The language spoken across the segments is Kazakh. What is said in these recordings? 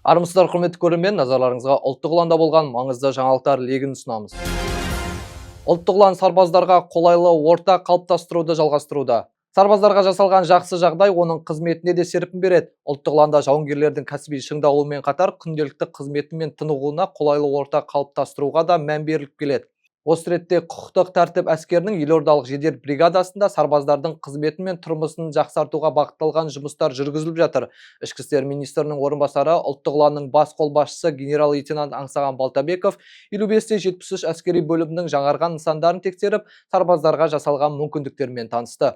Армысыздар, құрметті көрермен, назарларыңызға ұлттық ұланда болған маңызды жаңалықтар легін ұсынамыз. Ұлттық ұлан сарбаздарға қолайлы орта қалыптастыруды жалғастыруда. Сарбаздарға жасалған жақсы жағдай оның қызметіне де серпін береді. Ұлттық ұланда жауынгерлердің кәсіби шыңдалуымен қатар күнделікті қызметі мен тынығуына қолайлы орта қалыптастыруға да мән беріліп келеді. Осы ретте құқықтық тәртіп әскерінің елордалық жедел бригадасында сарбаздардың қызметі мен тұрмысын жақсартуға бағытталған жұмыстар жүргізіліп жатыр. Ішкі істер министрінің орынбасары, ұлттық ұланның бас қолбасшысы генерал-лейтенант Аңсаған Балтабеков 55-73 әскери бөлімінің жаңарған нысандарын тексеріп, сарбаздарға жасалған мүмкіндіктермен танысты.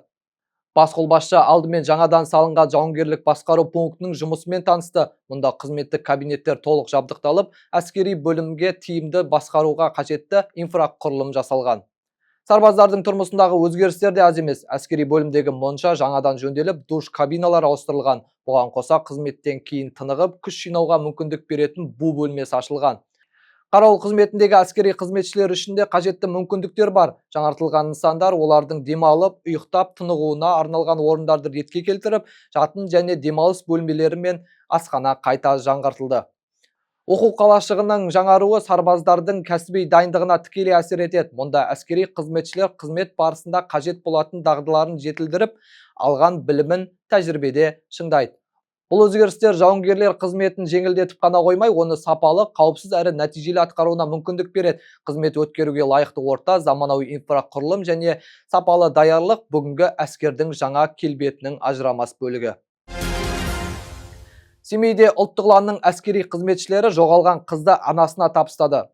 Бас қолбасшы алдымен жаңадан салынған жауынгерлік басқару пунктінің жұмысымен танысты. Мұнда қызметтік кабинеттер толық жабдықталып, әскери бөлімге тиімді басқаруға қажетті инфрақұрылым жасалған. Сарбаздардың тұрмысындағы өзгерістер де аз емес. Әскери бөлімдегі монша жаңадан жөнделіп, душ кабиналары ауыстырылған. Бұған қоса қызметтен кейін тынығып, күш жинауға мүмкіндік беретін бу бөлмесі ашылған. Қарауыл қызметіндегі әскери қызметшілер үшін де қажетті мүмкіндіктер бар. Жаңартылған нысандар олардың демалып, ұйықтап, тынығуына арналған орындарды ретке келтіріп, жатын және демалыс бөлмелері мен асхана қайта жаңғыртылды. Оқу қалашығының жаңаруы сарбаздардың кәсіби дайындығына тікелей әсер етеді. Мұнда әскери қызметшілер қызмет барысында қажет болатын дағдыларын жетілдіріп, алған білімін тәжірибеде шыңдайды. Бұл өзгерістер жауынгерлер қызметін жеңілдетіп қана қоймай, оны сапалы, қауіпсіз әрі нәтижелі атқаруына мүмкіндік береді. Қызмет өткеруге лайықты орта, заманауи инфрақұрылым және сапалы даярлық бүгінгі әскердің жаңа келбетінің ажырамас бөлігі. Семейде ұлттық ұланның әскери қызметшілері жоғалған қызды анасына табыстады.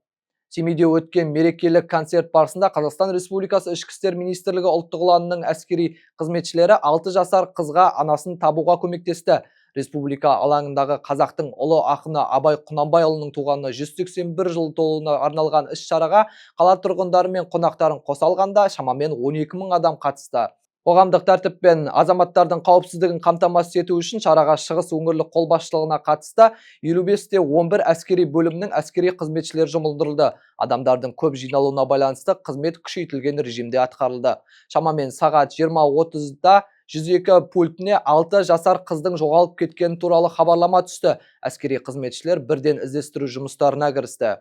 Семейде өткен мерекелік концерт барысында Қазақстан Республикасы Ішкі істер министрлігі ұлттық ұланның әскери қызметшілері 6 жасар қызға анасын табуға көмектесті. Республика алаңындағы қазақтың ұлы ақыны Абай Құнанбайұлының туғанына 181 жыл толуына арналған іс-шараға қала тұрғындары мен қонақтарын қоса алғанда шамамен 12 000 адам қатысты. Қоғамдық тәртіп пен азаматтардың қауіпсіздігін қамтамасыз ету үшін шараға Шығыс өңірлік қолбасшылығына қатысты 55-11 әскери бөлімнің әскери қызметшілері жұмылдырылды. Адамдардың көп жиналуына байланысты қызмет күшейтілген режимде атқарылды. Шамамен сағат 20:30-да 102 пультіне 6 жасар қыздың жоғалып кеткені туралы хабарлама түсті. Әскери қызметшілер бірден іздестіру жұмыстарына кірісті.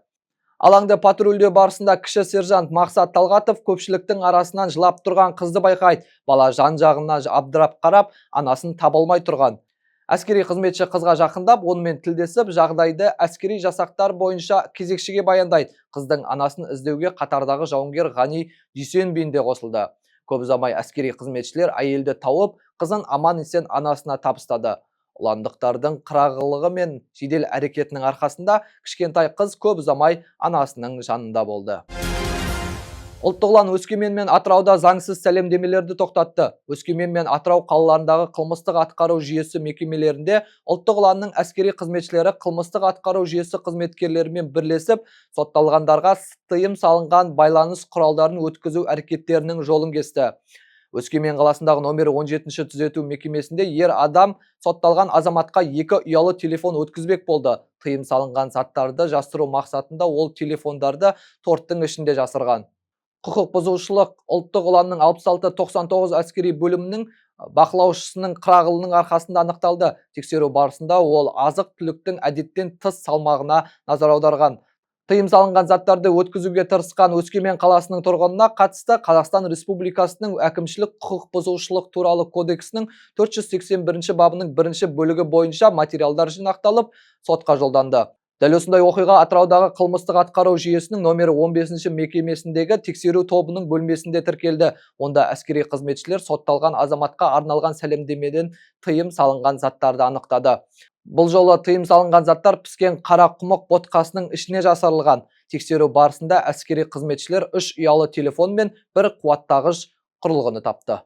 Алаңды патрульдеу барысында кіші сержант Мақсат Талғатов көпшіліктің арасынан жылап тұрған қызды байқайды. Бала жан-жағына абдырап қарап, анасын таба алмай тұрған. Әскери қызметші қызға жақындап, онымен тілдесіп, жағдайды әскери жасақтар бойынша кезекшіге баяндайды. Қыздың анасын іздеуге қатардағы жауынгер Ғани Дүйсенбин де қосылды. Көп ұзамай әскери қызметшілер әйелді тауып, қызын аман-есен анасына табыстады. Ұландықтардың қырағылығы мен жедел әрекетінің арқасында кішкентай қыз көп ұзамай анасының жанында болды. Ұлттық ұлан Өскемен мен Атырауда заңсыз сәлемдемелерді тоқтатты. Өскемен мен Атырау қалаларындағы қылмыстық атқару жүйесі мекемелерінде ұлттық ұланның әскери қызметшілері қылмыстық атқару жүйесі қызметкерлерімен бірлесіп, сотталғандарға тыйым салынған байланыс құралдарын өткізу әрекеттерінің жолын кесті. Өскемен қаласындағы номері 17-ші түзету мекемесінде ер адам сотталған азаматқа 2 ұялы телефон өткізбек болды. Тыйым салынған заттарды жасыру мақсатында ол телефондарды торттың ішінде жасырған. Құқық бұзушылық ұлттық ұланның 66-99 әскери бөлімінің бақылаушысының қырағылының арқасында анықталды. Тексеру барысында ол азық-түліктің әдеттен тыс салмағына назар аударған. Тыйым салынған заттарды өткізуге тырысқан Өскемен қаласының тұрғынына қатысты Қазақстан Республикасының әкімшілік құқық бұзушылық туралы кодексінің 481 бабының 1 бөлігі бойынша материалдар жинақталып, сотқа жолданды. Дәл осындай оқиға Атыраудағы қылмыстық атқару жүйесінің номері 15-ші мекемесіндегі тексеру тобының бөлмесінде тіркелді. Онда әскери қызметшілер сотталған азаматқа арналған сәлемдемеден тыйым салынған заттарды анықтады. Бұл жолы тыйым салынған заттар піскен қара құмық ботқасының ішіне жасырылған. Тексеру барысында әскери қызметшілер 3 ұялы телефон мен 1 қуаттағыш құрылғыны тапты.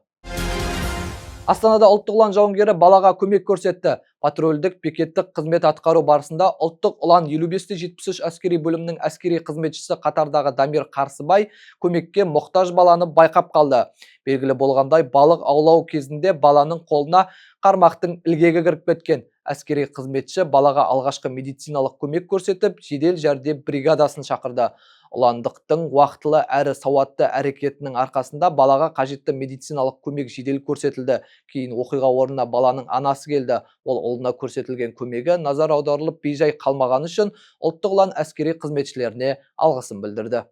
Астанада ұлттық ұлан жауынгері балаға көмек көрсетті. Патрульдік бекеттік қызмет атқару барысында ұлттық ұлан 55-73 әскери бөлімнің әскери қызметшісі қатардағы Дамир Қарсыбай көмекке мұқтаж баланы байқап қалды. Белгілі болғандай, балық аулау кезінде баланың қолына қармақтың ілгегі кіріп кеткен. Әскери қызметші балаға алғашқы медициналық көмек көрсетіп, жедел жәрдем бригадасын шақырды. ұландықтың уақытылы әрі сауатты әрекетінің арқасында балаға қажетті медициналық көмек жедел көрсетілді. Кейін оқиға орнына баланың анасы келді. Ол ұлына көрсетілген көмегі назар аударылып бейжай қалмағаны үшін ұлттық ұлан әскери қызметшілеріне алғысын білдірді.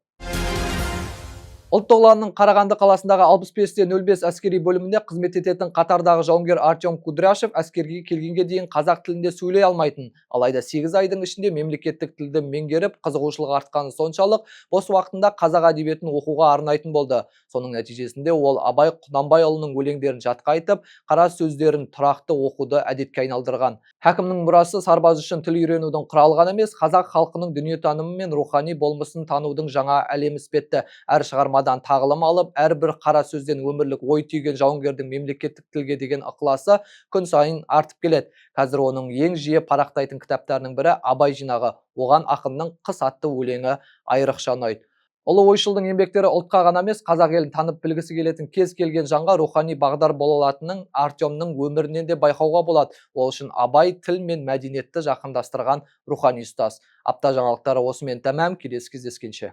Ұлттық ұланның Қарағанды қаласындағы 65-05 әскери бөлімінде қызмет ететін қатардағы жауынгер Артем Кудряшев әскерге келгенге дейін қазақ тілінде сөйлей алмайтын. Алайда 8 айдың ішінде мемлекеттік тілді меңгеріп, қызығушылығы артқаны соншалық, бос уақытында қазақ әдебиетін оқуға арнайтын болды. Соның нәтижесінде ол Абай Құнанбайұлының өлеңдерін жатқа айтып, қара сөздерін тұрақты оқуды әдетке айналдырған. Хакімнің мұрасы сарбаз үшін тіл үйренудің құралы ғана емес, қазақ халқының дүниетанымы мен рухани болмысын танудың жаңа әлемі іспетті. Әр шығармадан тағылым алып, әрбір қара сөзден өмірлік ой түйген жауынгердің мемлекеттік тілге деген ықыласы күн сайын артып келеді. Қазір оның ең жиі парақтайтын кітаптарының бірі Абай жинағы. Оған ақынның Қыс атты өлеңі айрықша ұнайды. Ұлы ойшылдың еңбектері ұлтқа ғана емес, қазақ елін танып білгісі келетін кез келген жанға рухани бағдар бола алатынын Артемнің өмірінен де байқауға болады. Ол үшін Абай тіл мен мәдениетті жақындастырған рухани ұстаз. Апта жаңалықтары осымен тәмам, келесі кездескенше.